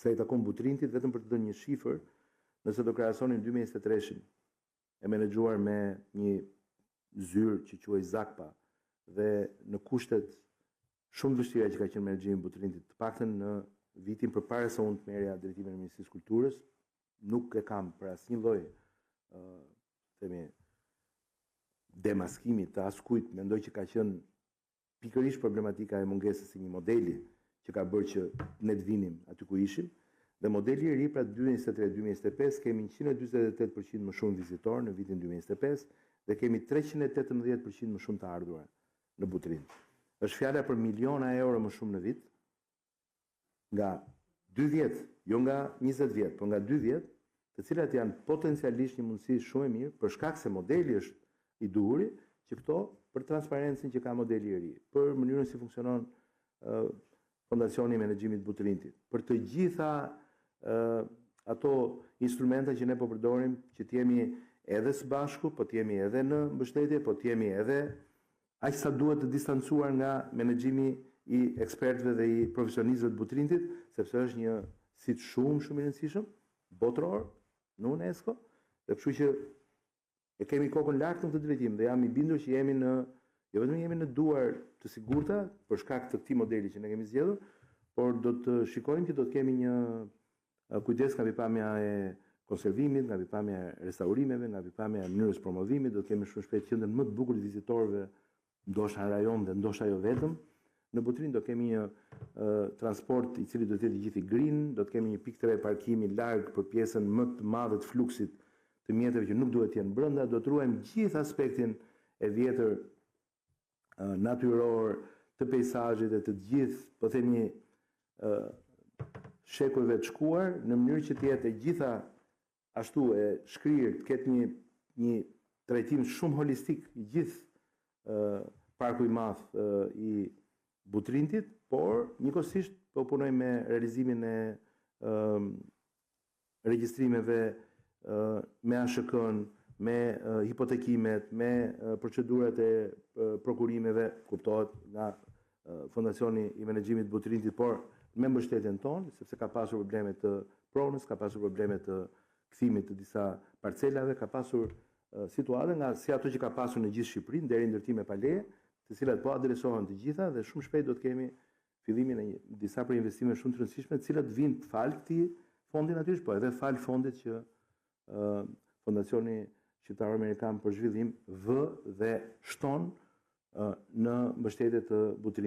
sa i takon Butrintit, vetëm për të dhënë një shifër, nëse do krahasonin 2023-shin e menaxhuar me një zyrë që quhej Zakpa dhe në kushtet shumë vështira që ka qenë menaxhimi Butrintit, të paktën në vitin përpara se unë të merrja drejtimin e Ministrisë Kulturës, nuk e kam për asnjë lloj themi demaskimi të askujt, mendoj që ka qenë pikërisht problematika e mungesës së një modeli që ka bërë që ne të vinim aty ku ishim, dhe modeli i ri pra 2023-2025 kemi 148% më shumë vizitorë në vitin 2025 dhe kemi 318% më shumë të ardhurë në Butrin. Është fjala për miliona euro më shumë në vit, nga 2 vjet, jo nga 20 vjet, por nga 2 vjet, të cilat janë potencialisht një mundësi shumë e mirë për shkak se modeli është i duhuri, që këto për transparencën që ka modeli i ri, për mënyrën si funksionon Fondacioni i Menaxhimit Butrintit, për të gjitha ato instrumenta që ne po përdorim, që të jemi edhe së bashku, po të jemi edhe në mbështetje, po të jemi edhe aq sa duhet të distancuar nga menaxhimi i ekspertëve dhe i profesionistëve të Butrintit, sepse është një sit shumë i rëndësishëm botëror në UNESCO, dhe kështu që e kemi kokën lart në këtë drejtim dhe jam i bindur që jemi në jo vetëm jemi në duar të sigurta për shkak të këtij modeli që ne kemi zgjedhur, por do të shikojmë që do të kemi një kujdes nga pikpamja e konservimit, nga pikpamja e restaurimeve, nga pikpamja e mënyrës promovimit, do të kemi shumë shpejt qendrën më të bukur të vizitorëve, ndoshta në rajon dhe ndoshta jo vetëm. Në Butrin do kemi një transport i cili do të jetë i gjithë i green, do të kemi një pikë tre parkimi larg për pjesën më të madhe të fluksit të mjeteve që nuk duhet të jenë brenda, do të ruajmë gjithë aspektin e vjetër natyror të peizazhit dhe të gjithë, po themi, shekujve të shkuar në mënyrë që të jetë e gjitha ashtu e shkrirë, të ketë një trajtim shumë holistik i gjithë parku i madh i Butrintit, por njëkohësisht po punojmë me realizimin e regjistrimeve me ASHK-n, me hipotekimet, me procedurat e prokurimeve, kuptohet nga Fondacioni i Menaxhimit Butrintit, por me mbështetjen tonë, sepse ka pasur probleme të pronës, ka pasur probleme të kthimit të disa parcelave, ka pasur situata nga si ato që ka pasur në gjithë Shqipërinë deri në ndërtime pa leje, të cilat po adresohen të gjitha dhe shumë shpejt do të kemi fillimin e disa për investime shumë të rëndësishme, të cilat vijnë fal këtij fondi natyrisht, po edhe fal fondit që Fondacioni Shqiptar Amerikan për Zhvillim vë dhe shton në mbështetje të Butrinit.